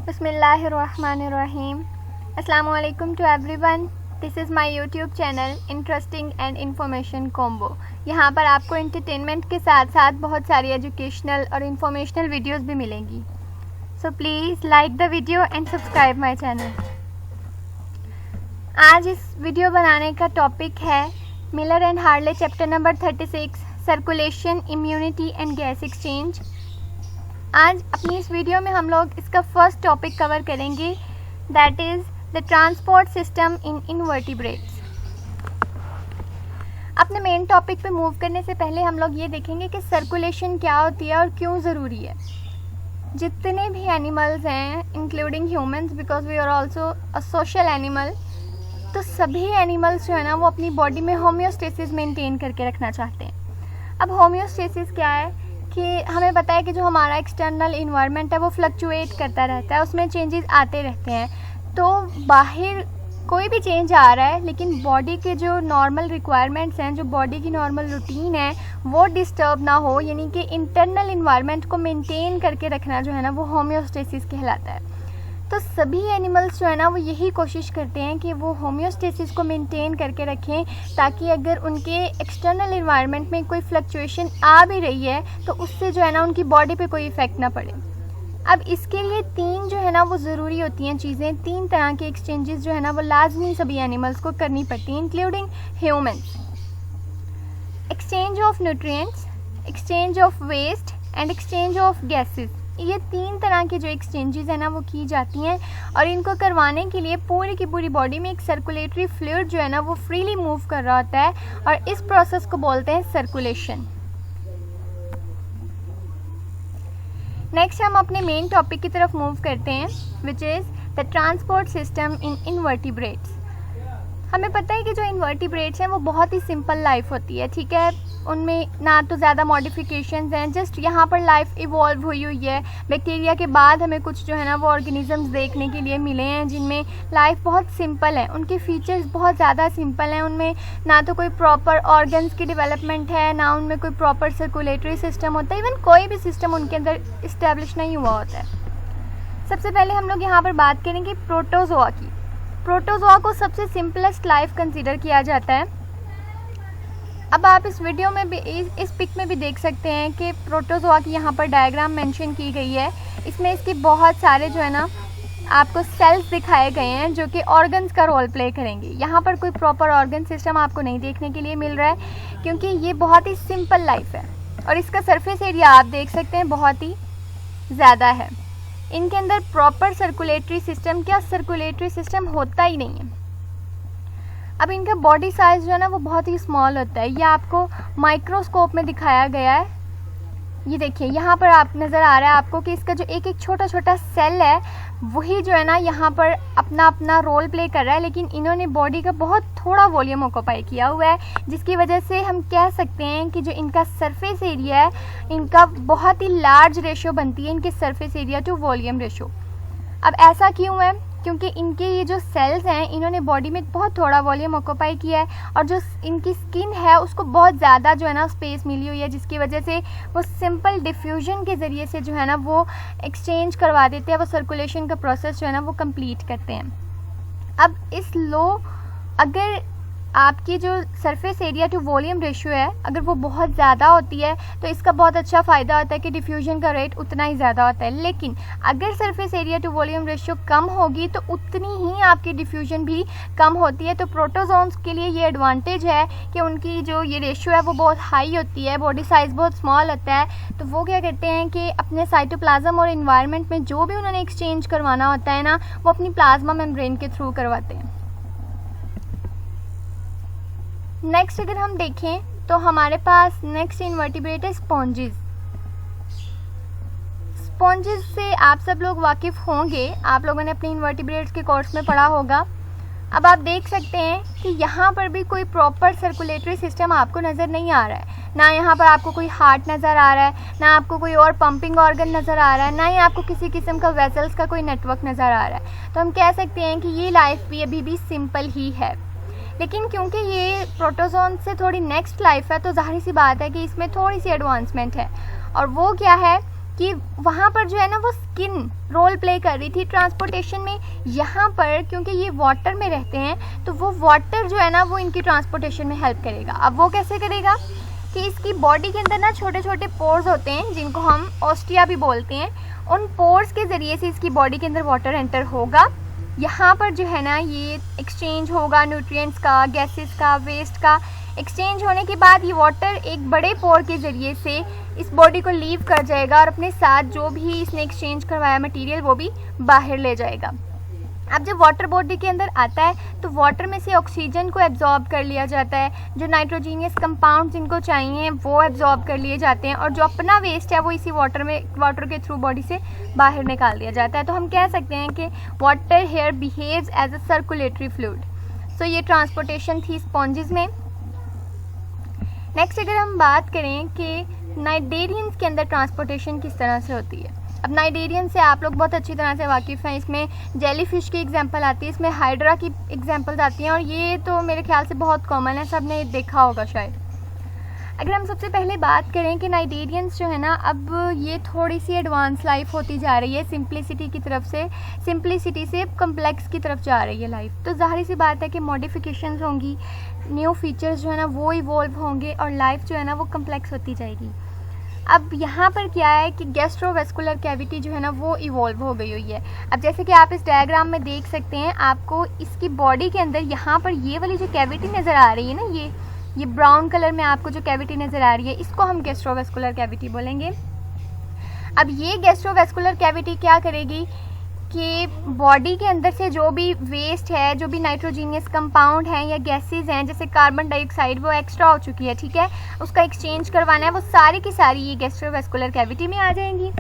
Bismillahirrahmanirrahim. Assalamualaikum to everyone. This is my YouTube channel Interesting and Information Combo. यहाँ पर आपको entertainment के साथ साथ बहुत सारी एजुकेशनल और इंफॉर्मेशनल वीडियोस भी मिलेंगी. So please like the video and subscribe my channel. आज इस वीडियो बनाने का टॉपिक है Miller and Harley chapter number 36 circulation, immunity and gas exchange. आज अपनी इस वीडियो में हम लोग इसका फर्स्ट टॉपिक कवर करेंगे, that is the transport system in invertebrates. अपने मेन टॉपिक पे मूव करने से पहले हम लोग ये देखेंगे कि सर्कुलेशन क्या होती है और क्यों ज़रूरी है. जितने भी एनिमल्स हैं including humans, because we are also a social animal, तो सभी एनिमल्स जो है ना वो अपनी बॉडी में होम्योस्टेसिस मेंटेन करके रखना चाहते हैं. अब होम्योस्टेसिस क्या है कि हमें पता है कि जो हमारा एक्सटर्नल इन्वायरमेंट है वो फ्लक्चुएट करता रहता है, उसमें चेंजेस आते रहते हैं. तो बाहर कोई भी चेंज आ रहा है लेकिन बॉडी के जो नॉर्मल रिक्वायरमेंट्स हैं, जो बॉडी की नॉर्मल रूटीन है, वो डिस्टर्ब ना हो, यानी कि इंटरनल इन्वायरमेंट को मेंटेन करके रखना जो है ना वो होम्योस्टेसिस कहलाता है. तो सभी एनिमल्स जो है ना वो यही कोशिश करते हैं कि वो होम्योस्टेसिस को मेंटेन करके रखें, ताकि अगर उनके एक्सटर्नल इन्वायरमेंट में कोई फ्लक्चुएशन आ भी रही है तो उससे जो है ना उनकी बॉडी पे कोई इफ़ेक्ट ना पड़े. अब इसके लिए तीन जो है ना वो ज़रूरी होती हैं चीज़ें. तीन तरह के एक्सचेंजेस जो है ना वो लाजमी सभी एनिमल्स को करनी पड़ती हैं, including humans. Exchange of nutrients, exchange of waste and exchange of gases. ये तीन तरह के जो एक्सचेंजेस हैं ना वो की जाती हैं, और इनको करवाने के लिए पूरी की पूरी बॉडी में एक सर्कुलेटरी फ्लूइड जो है ना वो फ्रीली मूव कर रहा होता है, और इस प्रोसेस को बोलते हैं सर्कुलेशन. नेक्स्ट हम अपने मेन टॉपिक की तरफ मूव करते हैं, which is the transport system in invertebrates. हमें पता है कि जो इनवर्टिब्रेट्स हैं वो बहुत ही सिंपल लाइफ होती है, ठीक है. उनमें ना तो ज़्यादा मॉडिफिकेशंस हैं, जस्ट यहाँ पर लाइफ इवॉल्व हुई हुई है. बैक्टीरिया के बाद हमें कुछ जो है ना वो ऑर्गेनिजम्स देखने के लिए मिले हैं जिनमें लाइफ बहुत सिंपल है, उनके फीचर्स बहुत ज़्यादा सिंपल हैं. उनमें ना तो कोई प्रॉपर ऑर्गन्स की डेवलपमेंट है, ना उनमें कोई प्रॉपर सर्कुलेटरी सिस्टम होता है, इवन कोई भी सिस्टम उनके अंदर इस्टेब्लिश नहीं हुआ होता है. सबसे पहले हम लोग यहाँ पर बात करेंगे प्रोटोजोआ की. प्रोटोजोआ को सबसे सिंपलेस्ट लाइफ कंसीडर किया जाता है. अब आप इस वीडियो में भी इस पिक में भी देख सकते हैं कि प्रोटोजोआ की यहाँ पर डायग्राम मेंशन की गई है. इसमें इसके बहुत सारे जो है ना आपको सेल्स दिखाए गए हैं जो कि ऑर्गन्स का रोल प्ले करेंगे. यहाँ पर कोई प्रॉपर ऑर्गन सिस्टम आपको नहीं देखने के लिए मिल रहा है, क्योंकि ये बहुत ही सिंपल लाइफ है. और इसका सरफेस एरिया आप देख सकते हैं बहुत ही ज़्यादा है. इनके अंदर प्रॉपर सर्कुलेटरी सिस्टम, क्या सर्कुलेटरी सिस्टम होता ही नहीं है. अब इनका बॉडी साइज़ जो है ना वो बहुत ही स्मॉल होता है. ये आपको माइक्रोस्कोप में दिखाया गया है. ये देखिए यहाँ पर आप नज़र आ रहा है आपको कि इसका जो एक एक छोटा छोटा सेल है वही जो है ना यहाँ पर अपना अपना रोल प्ले कर रहा है, लेकिन इन्होंने बॉडी का बहुत थोड़ा वॉल्यूम ऑक्यूपाई किया हुआ है, जिसकी वजह से हम कह सकते हैं कि जो इनका सरफेस एरिया है इनका बहुत ही लार्ज रेशो बनती है, इनके surface area to volume ratio. अब ऐसा क्यों है? क्योंकि इनके ये जो सेल्स हैं इन्होंने बॉडी में बहुत थोड़ा वॉल्यूम ऑक्यूपाई किया है, और जो इनकी स्किन है उसको बहुत ज़्यादा जो है ना स्पेस मिली हुई है, जिसकी वजह से वो सिंपल डिफ्यूजन के ज़रिए से जो है ना वो एक्सचेंज करवा देते हैं, वो सर्कुलेशन का प्रोसेस जो है ना वो कंप्लीट करते हैं. अब इस अगर आपकी जो surface area to volume ratio है अगर वो बहुत ज़्यादा होती है तो इसका बहुत अच्छा फ़ायदा होता है कि डिफ्यूजन का रेट उतना ही ज़्यादा होता है. लेकिन अगर surface area to volume ratio कम होगी तो उतनी ही आपकी डिफ्यूजन भी कम होती है. तो प्रोटोजोन्स के लिए ये एडवांटेज है कि उनकी जो ये रेशियो है वो बहुत हाई होती है, बॉडी साइज़ बहुत स्मॉल होता है. तो वो क्या करते हैं कि अपने साइटोप्लाज्म और इन्वायरमेंट में जो भी उन्होंने एक्सचेंज करवाना होता है ना वो अपनी प्लाज्मा मेम्ब्रेन के थ्रू करवाते हैं. नेक्स्ट अगर हम देखें तो हमारे पास नेक्स्ट इनवर्टिब्रेट है स्पॉन्जेस. स्पॉन्जेस से आप सब लोग वाकिफ़ होंगे, आप लोगों ने अपने इनवर्टिब्रेट्स के कोर्स में पढ़ा होगा. अब आप देख सकते हैं कि यहाँ पर भी कोई प्रॉपर सर्कुलेटरी सिस्टम आपको नज़र नहीं आ रहा है. ना यहाँ पर आपको कोई हार्ट नज़र आ रहा है, ना आपको कोई और पंपिंग ऑर्गन नज़र आ रहा है, ना ही आपको किसी किस्म का वेसल्स का कोई नेटवर्क नज़र आ रहा है. तो हम कह सकते हैं कि ये लाइफ भी अभी भी सिंपल ही है. लेकिन क्योंकि ये प्रोटोजोन से थोड़ी नेक्स्ट लाइफ है तो जाहिर सी बात है कि इसमें थोड़ी सी एडवांसमेंट है. और वो क्या है कि वहाँ पर जो है ना वो स्किन रोल प्ले कर रही थी ट्रांसपोर्टेशन में। यहाँ पर क्योंकि ये वाटर में रहते हैं तो वो वाटर जो है ना वो इनकी ट्रांसपोर्टेशन में हेल्प करेगा। अब वो कैसे करेगा कि इसकी बॉडी के अंदर ना छोटे छोटे पोर्स होते हैं जिनको हम ऑस्टिया भी बोलते हैं। उन पोर्स के ज़रिए से इसकी बॉडी के अंदर वाटर एंटर होगा। यहाँ पर जो है ना ये एक्सचेंज होगा न्यूट्रिएंट्स का, गैसेस का, वेस्ट का। एक्सचेंज होने के बाद ये वाटर एक बड़े पोर के ज़रिए से इस बॉडी को लीव कर जाएगा और अपने साथ जो भी इसने एक्सचेंज करवाया मटेरियल वो भी बाहर ले जाएगा। अब जब वाटर बॉडी के अंदर आता है तो वाटर में से ऑक्सीजन को एब्जॉर्ब कर लिया जाता है, जो नाइट्रोजीनियस कंपाउंड जिनको चाहिए वो एब्जॉर्ब कर लिए जाते हैं, और जो अपना वेस्ट है वो इसी वाटर के थ्रू बॉडी से बाहर निकाल दिया जाता है। तो हम कह सकते हैं कि water here behaves as a circulatory fluid. So ये ट्रांसपोर्टेशन थी स्पॉन्जेस में। नेक्स्ट अगर हम बात करें कि नाइडेरियंस के अंदर ट्रांसपोर्टेशन किस तरह से होती है। अब नाइडेरियन से आप लोग बहुत अच्छी तरह से वाकिफ़ हैं। इसमें जेलीफिश की एग्जांपल आती है, इसमें हाइड्रा की एग्जांपल्स आती हैं, और ये तो मेरे ख्याल से बहुत कॉमन है, सब ने देखा होगा शायद। अगर हम सबसे पहले बात करें कि नाइडेरियंस जो है ना अब ये थोड़ी सी एडवांस लाइफ होती जा रही है, सिंप्लिसिटी की तरफ से, सिंप्लिसिटी से कम्प्लेक्स की तरफ जा रही है लाइफ। तो जाहिर सी बात है कि मॉडिफिकेशंस होंगी, न्यू फीचर्स जो है ना वो इवॉल्व होंगे और लाइफ जो है ना वो कम्प्लेक्स होती जाएगी। अब यहाँ पर क्या है कि गैस्ट्रोवेस्कुलर कैविटी जो है ना वो इवॉल्व हो गई हुई है। अब जैसे कि आप इस डायग्राम में देख सकते हैं, आपको इसकी बॉडी के अंदर यहाँ पर ये वाली जो कैविटी नज़र आ रही है ना, ये ब्राउन कलर में आपको जो कैविटी नज़र आ रही है, इसको हम गैस्ट्रोवेस्कुलर कैविटी बोलेंगे। अब ये गैस्ट्रोवेस्कुलर कैविटी क्या करेगी कि बॉडी के अंदर से जो भी वेस्ट है, जो भी नाइट्रोजीनियस कंपाउंड हैं या गैसेस हैं, जैसे कार्बन डाइऑक्साइड वो एक्स्ट्रा हो चुकी है, ठीक है, उसका एक्सचेंज करवाना है, वो सारी की सारी ये गैस्ट्रोवेस्कुलर कैविटी में आ जाएंगी।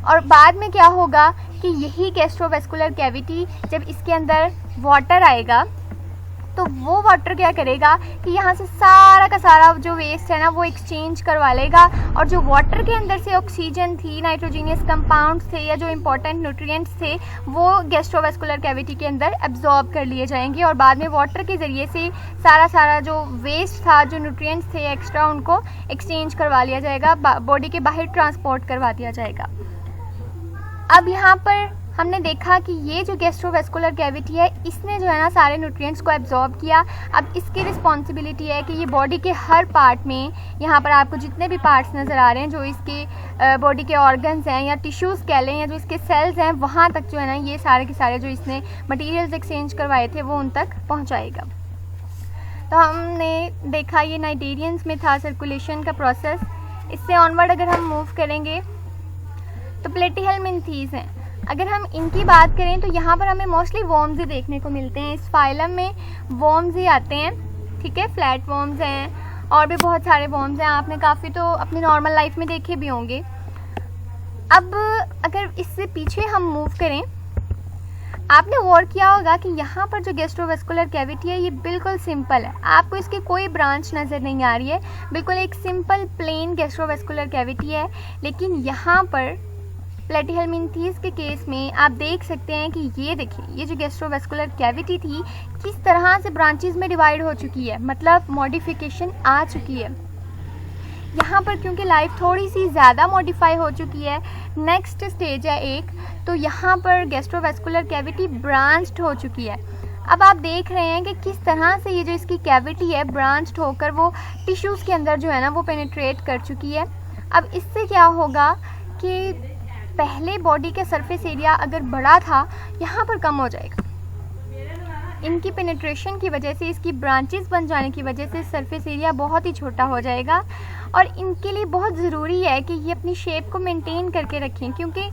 और बाद में क्या होगा कि यही गैस्ट्रोवेस्कुलर कैविटी जब इसके अंदर वाटर आएगा तो वो वाटर क्या करेगा कि यहाँ से सारा का सारा जो वेस्ट है ना वो एक्सचेंज करवा लेगा, और जो वाटर के अंदर से ऑक्सीजन थी, नाइट्रोजीनियस कंपाउंड्स थे या जो इंपॉर्टेंट न्यूट्रिएंट्स थे वो गैस्ट्रोवेस्कुलर कैविटी के अंदर एब्जॉर्ब कर लिए जाएंगे, और बाद में वाटर के ज़रिए से सारा जो वेस्ट था, जो न्यूट्रिएंट्स थे एक्स्ट्रा, उनको एक्सचेंज करवा लिया जाएगा, बॉडी के बाहर ट्रांसपोर्ट करवा दिया जाएगा। अब यहाँ पर हमने देखा कि ये जो गैस्ट्रोवेस्कुलर कैविटी है इसने जो है ना सारे न्यूट्रिएंट्स को एब्जॉर्ब किया। अब इसकी रिस्पॉन्सिबिलिटी है कि ये बॉडी के हर पार्ट में, यहाँ पर आपको जितने भी पार्ट्स नज़र आ रहे हैं जो इसके बॉडी के ऑर्गन्स हैं या टिश्यूज़ कह लें या जो इसके सेल्स हैं, वहाँ तक जो है ना ये सारे के सारे जो इसने मटीरियल्स एक्सचेंज करवाए थे वो उन तक पहुँचाएगा। तो हमने देखा ये नाइडेरियंस में था सर्कुलेशन का प्रोसेस। इससे ऑनवर्ड अगर हम मूव करेंगे तो प्लेटीहेल्मिन्थीज हैं। अगर हम इनकी बात करें तो यहाँ पर हमें मोस्टली वॉर्म्स ही देखने को मिलते हैं। इस फाइलम में वॉर्म्स ही आते हैं, ठीक है, फ्लैट वॉर्म्स हैं और भी बहुत सारे वॉर्म्स हैं, आपने काफ़ी तो अपनी नॉर्मल लाइफ में देखे भी होंगे। अब अगर इससे पीछे हम मूव करें, आपने गौर किया होगा कि यहाँ पर जो गैस्ट्रोवेस्कुलर कैविटी है ये बिल्कुल सिंपल है, आपको इसकी कोई ब्रांच नज़र नहीं आ रही है, बिल्कुल एक सिंपल प्लेन गैस्ट्रोवेस्कुलर कैविटी है। लेकिन यहाँ पर प्लेटीहेल्मिन्थीज के केस में आप देख सकते हैं कि ये देखिए, ये जो गैस्ट्रोवेस्कुलर कैविटी थी किस तरह से ब्रांचेस में डिवाइड हो चुकी है, मतलब मॉडिफिकेशन आ चुकी है। यहाँ पर क्योंकि लाइफ थोड़ी सी ज़्यादा मॉडिफाई हो चुकी है, नेक्स्ट स्टेज है एक, तो यहाँ पर गैस्ट्रोवेस्कुलर कैविटी ब्रांच्ड हो चुकी है। अब आप देख रहे हैं कि किस तरह से ये जो इसकी कैविटी है ब्रांच्ड होकर वो टिश्यूज़ के अंदर जो है ना वो पेनिट्रेट कर चुकी है। अब इससे क्या होगा कि पहले बॉडी का सरफेस एरिया अगर बड़ा था यहाँ पर कम हो जाएगा। इनकी पेनिट्रेशन की वजह से, इसकी ब्रांचेस बन जाने की वजह से सरफेस एरिया बहुत ही छोटा हो जाएगा, और इनके लिए बहुत ज़रूरी है कि ये अपनी शेप को मेंटेन करके रखें, क्योंकि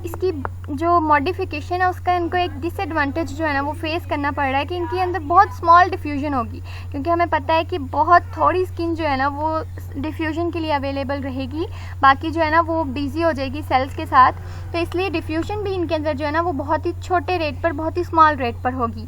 इसकी जो मॉडिफिकेशन है उसका इनको एक डिसएडवांटेज जो है ना वो फेस करना पड़ रहा है कि इनके अंदर बहुत स्मॉल डिफ्यूजन होगी, क्योंकि हमें पता है कि बहुत थोड़ी स्किन जो है ना वो डिफ्यूजन के लिए अवेलेबल रहेगी, बाकी जो है ना वो बिजी हो जाएगी सेल्स के साथ, तो इसलिए डिफ्यूजन भी इनके अंदर जो है ना वो बहुत ही छोटे रेट पर, बहुत ही स्मॉल रेट पर होगी।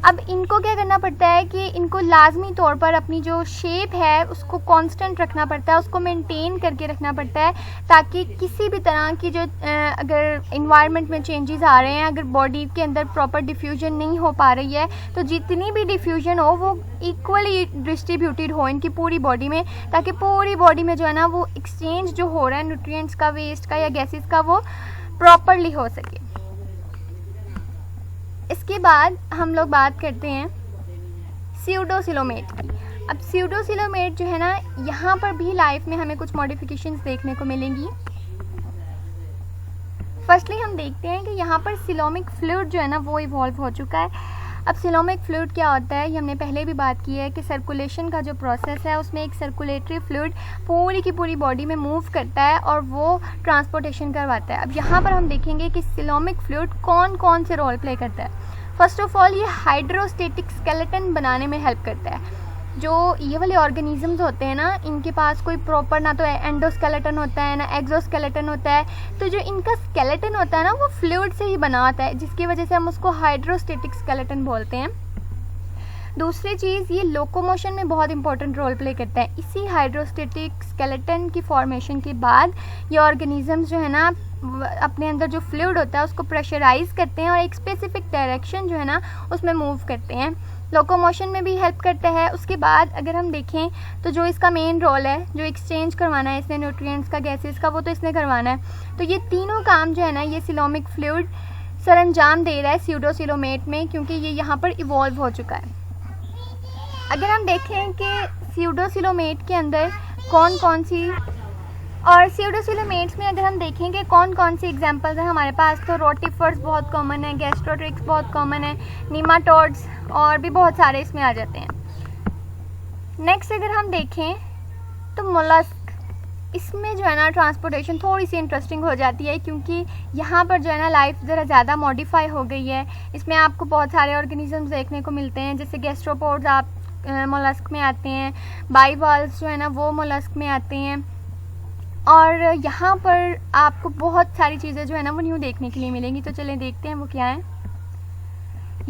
अब इनको क्या करना पड़ता है कि इनको लाजमी तौर पर अपनी जो शेप है उसको कांस्टेंट रखना पड़ता है, उसको मेंटेन करके रखना पड़ता है, ताकि किसी भी तरह की जो अगर इन्वायरमेंट में चेंजेस आ रहे हैं, अगर बॉडी के अंदर प्रॉपर डिफ्यूजन नहीं हो पा रही है, तो जितनी भी डिफ्यूजन हो वो इक्वली डिस्ट्रीब्यूटेड हो इनकी पूरी बॉडी में, ताकि पूरी बॉडी में जो है ना वो एक्सचेंज जो हो रहा है न्यूट्रिएंट्स का, वेस्ट का या गैसेस का, वो प्रॉपरली हो सके। इसके बाद हम लोग बात करते हैं स्यूडोसिलोमेट की। अब स्यूडोसिलोमेट जो है ना, यहाँ पर भी लाइफ में हमें कुछ मॉडिफिकेशंस देखने को मिलेंगी। फर्स्टली हम देखते हैं कि यहाँ पर सिलोमिक फ्लूइड जो है ना वो इवॉल्व हो चुका है। अब सिलोमिक फ्लूइड क्या होता है, ये हमने पहले भी बात की है कि सर्कुलेशन का जो प्रोसेस है उसमें एक सर्कुलेटरी फ्लूइड पूरी की पूरी बॉडी में मूव करता है और वो ट्रांसपोर्टेशन करवाता है। अब यहाँ पर हम देखेंगे कि सिलोमिक फ्लूइड कौन कौन से रोल प्ले करता है। फर्स्ट ऑफ ऑल ये हाइड्रोस्टेटिक स्केलेटन बनाने में हेल्प करता है। जो ये वाले ऑर्गेनिजम्स होते हैं ना, इनके पास कोई प्रॉपर ना तो एंडोस्केलेटन होता है ना एक्सोस्केलेटन होता है, तो जो इनका स्केलेटन होता है ना वो फ्लूइड से ही बना होता है, जिसकी वजह से हम उसको हाइड्रोस्टेटिक स्केलेटन बोलते हैं। दूसरी चीज़, ये लोकोमोशन में बहुत इंपॉर्टेंट रोल प्ले करता है। इसी हाइड्रोस्टेटिक स्केलेटन की फॉर्मेशन के बाद ये ऑर्गेनिजम्स जो है ना अपने अंदर जो फ्लूइड होता है उसको प्रेशराइज करते हैं और एक स्पेसिफिक डायरेक्शन जो है ना उसमें मूव करते हैं। लोकोमोशन में भी हेल्प करता है। उसके बाद अगर हम देखें तो जो इसका मेन रोल है, जो एक्सचेंज करवाना है इसने न्यूट्रिएंट्स का, गैसेस का, वो तो इसने करवाना है। तो ये तीनों काम जो है ना ये सिलोमिक फ्लूइड सरंजाम दे रहा है स्यूडोसिलोमेट में, क्योंकि ये यहाँ पर इवॉल्व हो चुका है। अगर हम देखें कि स्यूडोसिलोमेट के अंदर कौन कौन सी, और स्यूडोसिलोमेट्स में अगर हम देखेंगे कौन कौन सी एग्जांपल्स हैं हमारे पास, तो रोटिफर्स बहुत कॉमन है, गैस्ट्रोट्रिक्स बहुत कॉमन है, नीमाटोड्स और भी बहुत सारे इसमें आ जाते हैं। नेक्स्ट अगर हम देखें तो मोलस्क, इसमें जो है ना ट्रांसपोर्टेशन थोड़ी सी इंटरेस्टिंग हो जाती है, क्योंकि यहाँ पर जो है ना लाइफ ज़रा ज़्यादा मॉडिफाई हो गई है। इसमें आपको बहुत सारे ऑर्गेनिजम्स देखने को मिलते हैं, जैसे गैस्ट्रोपोड्स आप मोलस्क में आते हैं, बाइवल्व्स जो है ना वो मोलस्क में आते हैं, और यहाँ पर आपको बहुत सारी चीज़ें जो है ना वो न्यू देखने के लिए मिलेंगी। तो चलें देखते हैं वो क्या है।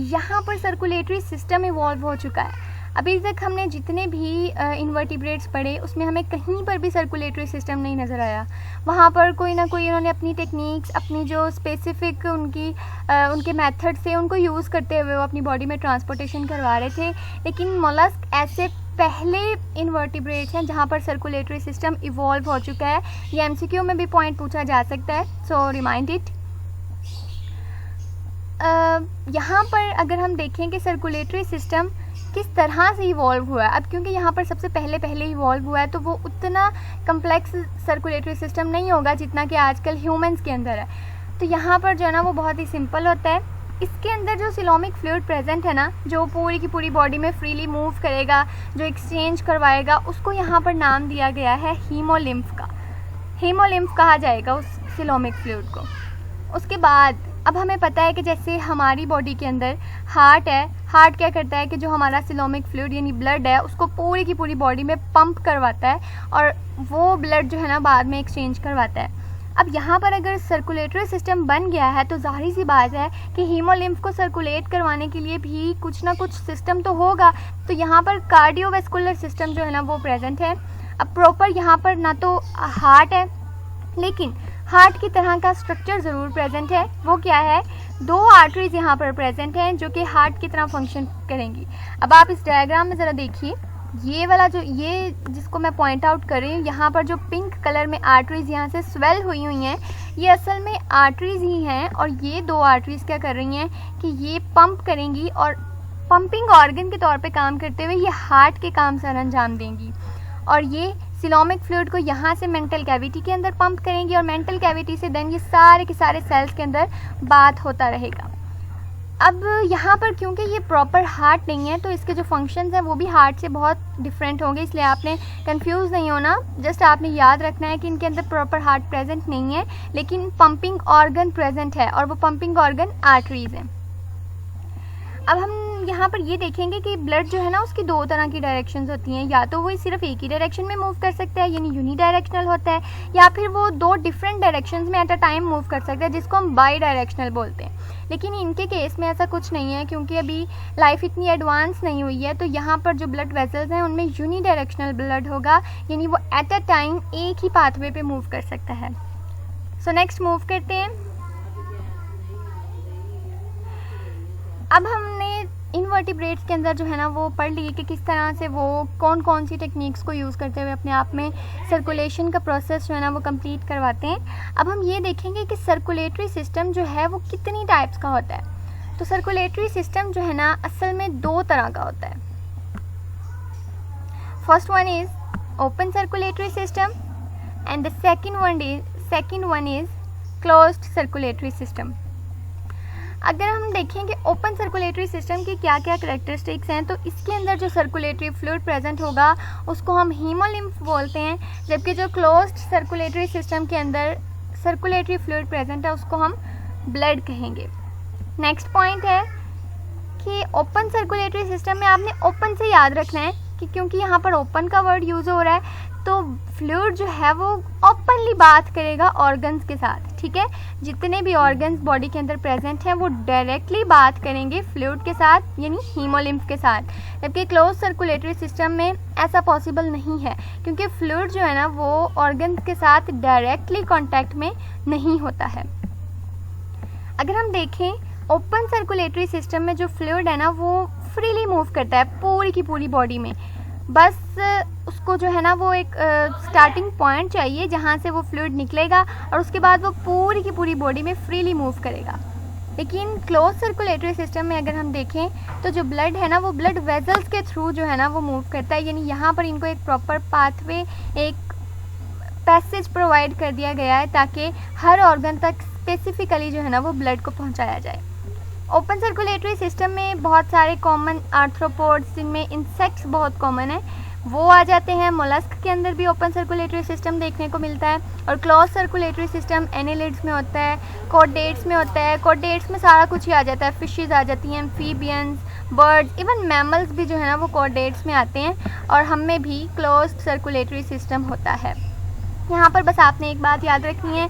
यहाँ पर सर्कुलेटरी सिस्टम इवॉल्व हो चुका है। अभी तक हमने जितने भी इन्वर्टिब्रेट्स पढ़े उसमें हमें कहीं पर भी सर्कुलेटरी सिस्टम नहीं नज़र आया। वहाँ पर कोई ना कोई उन्होंने अपनी टेक्निक्स, अपनी जो स्पेसिफिक उनके मेथड से उनको यूज़ करते हुए वो अपनी बॉडी में ट्रांसपोर्टेशन करवा रहे थे। लेकिन मोलस्क ऐसे पहले इन्वर्टिब्रेट्स हैं जहाँ पर सर्कुलेटरी सिस्टम इवॉल्व हो चुका है। ये एमसीक्यू में भी पॉइंट पूछा जा सकता है, सो रिमाइंड इट। यहाँ पर अगर हम देखें कि सर्कुलेटरी सिस्टम किस तरह से इवॉल्व हुआ है, अब क्योंकि यहाँ पर सबसे पहले इवॉल्व हुआ है तो वो उतना कम्प्लेक्स सर्कुलेटरी सिस्टम नहीं होगा जितना कि आजकल ह्यूमंस के अंदर है। तो यहाँ पर जो है ना वो बहुत ही सिंपल होता है। इसके अंदर जो सिलोमिक फ्लूइड प्रेजेंट है ना, जो पूरी की पूरी बॉडी में फ्रीली मूव करेगा, जो एक्सचेंज करवाएगा, उसको यहाँ पर नाम दिया गया है हीमोलिम्फ का। हीमोलिम्फ कहा जाएगा उस सिलोमिक फ्लूइड को। उसके बाद अब हमें पता है कि जैसे हमारी बॉडी के अंदर हार्ट है, हार्ट क्या करता है कि जो हमारा सिलोमिक फ्लूइड यानी ब्लड है उसको पूरी की पूरी बॉडी में पंप करवाता है और वो ब्लड जो है ना बाद में एक्सचेंज करवाता है। अब यहाँ पर अगर सर्कुलेटरी सिस्टम बन गया है तो जाहिर सी बात है कि हीमोलिम्फ को सर्कुलेट करवाने के लिए भी कुछ ना कुछ सिस्टम तो होगा। तो यहाँ पर कार्डियोवैस्कुलर सिस्टम जो है ना वो प्रेजेंट है। अब प्रॉपर यहाँ पर ना तो हार्ट है, लेकिन हार्ट की तरह का स्ट्रक्चर ज़रूर प्रेजेंट है। वो क्या है, 2 आर्टरीज यहाँ पर प्रेजेंट हैं जो कि हार्ट की तरह फंक्शन करेंगी। अब आप इस डायग्राम में ज़रा देखिए, ये वाला जो ये जिसको मैं पॉइंट आउट कर रही हूँ, यहाँ पर जो पिंक कलर में आर्टरीज यहाँ से स्वेल हुई हैं, ये असल में आर्टरीज ही हैं। और ये 2 आर्टरीज क्या कर रही हैं कि ये पंप करेंगी और पंपिंग ऑर्गन के तौर पे काम करते हुए ये हार्ट के काम सर अंजाम देंगी। और ये सिलोमिक फ्लूइड को यहाँ से मेंटल कैविटी के अंदर पंप करेंगी और मेंटल कैविटी से देन ये सारे के सारे सेल्स के अंदर बात होता रहेगा। अब यहाँ पर क्योंकि ये प्रॉपर हार्ट नहीं है तो इसके जो फंक्शंस हैं वो भी हार्ट से बहुत डिफरेंट होंगे, इसलिए आपने कंफ्यूज नहीं होना। जस्ट आपने याद रखना है कि इनके अंदर प्रॉपर हार्ट प्रेजेंट नहीं है, लेकिन पंपिंग ऑर्गन प्रेजेंट है और वो पंपिंग ऑर्गन आर्टरीज हैं। अब हम यहाँ पर ये देखेंगे कि ब्लड जो है ना उसकी 2 तरह की डायरेक्शंस होती हैं। या तो वो सिर्फ एक ही डायरेक्शन में मूव कर सकता है यानी यूनिडायरेक्शनल होता है, या फिर वो 2 डिफरेंट डायरेक्शंस में एट अ टाइम मूव कर सकता है जिसको हम बाई डायरेक्शनल बोलते हैं। लेकिन इनके केस में ऐसा कुछ नहीं है, क्योंकि अभी लाइफ इतनी एडवांस नहीं हुई है। तो यहाँ पर जो ब्लड वेसल्स हैं उनमें यूनिडायरेक्शनल ब्लड होगा, यानी वो एट अ टाइम एक ही पाथवे पे मूव कर सकता है। सो नेक्स्ट मूव करते हैं। अब हमने इनवर्टिब्रेट्स के अंदर जो है ना वो पढ़ लिए कि किस तरह से वो कौन कौन सी टेक्निक्स को यूज़ करते हुए अपने आप में सर्कुलेशन का प्रोसेस जो है ना वो कंप्लीट करवाते हैं। अब हम ये देखेंगे कि सर्कुलेटरी सिस्टम जो है वो कितनी टाइप्स का होता है। तो सर्कुलेटरी सिस्टम जो है ना असल में दो तरह का होता है। First one is open circulatory system and the second one is closed circulatory system. अगर हम देखें कि ओपन सर्कुलेटरी सिस्टम की क्या क्या करैक्टरिस्टिक्स हैं, तो इसके अंदर जो सर्कुलेटरी फ्लूइड प्रेजेंट होगा उसको हम हीमोलिम्फ बोलते हैं, जबकि जो क्लोज्ड सर्कुलेटरी सिस्टम के अंदर सर्कुलेटरी फ्लूइड प्रेजेंट है उसको हम ब्लड कहेंगे। नेक्स्ट पॉइंट है कि ओपन सर्कुलेटरी सिस्टम में आपने ओपन से याद रखना है कि क्योंकि यहाँ पर ओपन का वर्ड यूज़ हो रहा है तो फ्लूइड जो है वो ओपनली बात करेगा ऑर्गन्स के साथ, ठीक है। जितने भी ऑर्गन्स बॉडी के अंदर प्रेजेंट हैं वो डायरेक्टली बात करेंगे फ्लूइड के साथ, यानी हीमोलिम्फ के साथ। जबकि क्लोज सर्कुलेटरी सिस्टम में ऐसा पॉसिबल नहीं है, क्योंकि फ्लूइड जो है ना वो ऑर्गन्स के साथ डायरेक्टली कांटेक्ट में नहीं होता है। अगर हम देखें ओपन सर्कुलेटरी सिस्टम में जो फ्लूइड है ना वो फ्रीली मूव करता है पूरी की पूरी बॉडी में, बस उसको जो है ना वो एक स्टार्टिंग पॉइंट चाहिए जहाँ से वो फ्लूइड निकलेगा और उसके बाद वो पूरी की पूरी बॉडी में फ्रीली मूव करेगा। लेकिन क्लोज सर्कुलेटरी सिस्टम में अगर हम देखें तो जो ब्लड है ना वो ब्लड वेजल्स के थ्रू जो है ना वो मूव करता है, यानी यहाँ पर इनको एक प्रॉपर पाथवे, एक पैसेज प्रोवाइड कर दिया गया है ताकि हर ऑर्गन तक स्पेसिफिकली जो है ना वो ब्लड को पहुँचाया जाए। ओपन सर्कुलेटरी सिस्टम में बहुत सारे कॉमन आर्थ्रोपोड्स जिनमें इंसेक्ट्स बहुत कॉमन है वो आ जाते हैं। मोलस्क के अंदर भी ओपन सर्कुलेटरी सिस्टम देखने को मिलता है। और क्लोज सर्कुलेटरी सिस्टम एनेलिड्स में होता है, कॉर्डेट्स में होता है। कॉर्डेट्स में सारा कुछ ही आ जाता है, फिशेस आ जाती हैं, एम्फीबियंस, बर्ड्स, इवन मैमल्स भी जो है ना वो कॉर्डेट्स में आते हैं। और हम में भी क्लोज सर्कुलेटरी सिस्टम होता है। यहाँ पर बस आपने एक बात याद रखनी है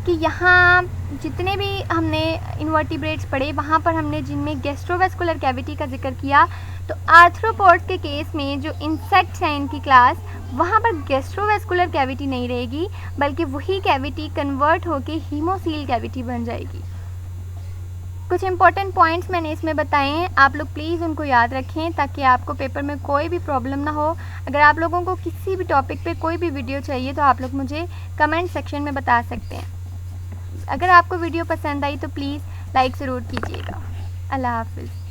कि यहाँ जितने भी हमने इनवर्टिब्रेट्स पढ़े वहाँ पर हमने जिनमें गैस्ट्रोवेस्कुलर कैविटी का जिक्र किया, तो आर्थ्रोपोड्स के केस में जो इंसेक्ट्स हैं इनकी क्लास, वहाँ पर गैस्ट्रोवेस्कुलर कैविटी नहीं रहेगी, बल्कि वही कैविटी कन्वर्ट होकर हीमोसील कैविटी बन जाएगी। कुछ इंपॉर्टेंट पॉइंट्स मैंने इसमें बताए हैं, आप लोग प्लीज़ उनको याद रखें ताकि आपको पेपर में कोई भी प्रॉब्लम ना हो। अगर आप लोगों को किसी भी टॉपिक पे कोई भी वीडियो चाहिए तो आप लोग मुझे कमेंट सेक्शन में बता सकते हैं। अगर आपको वीडियो पसंद आई तो प्लीज़ लाइक ज़रूर कीजिएगा। अल्लाह हाफ़िज़।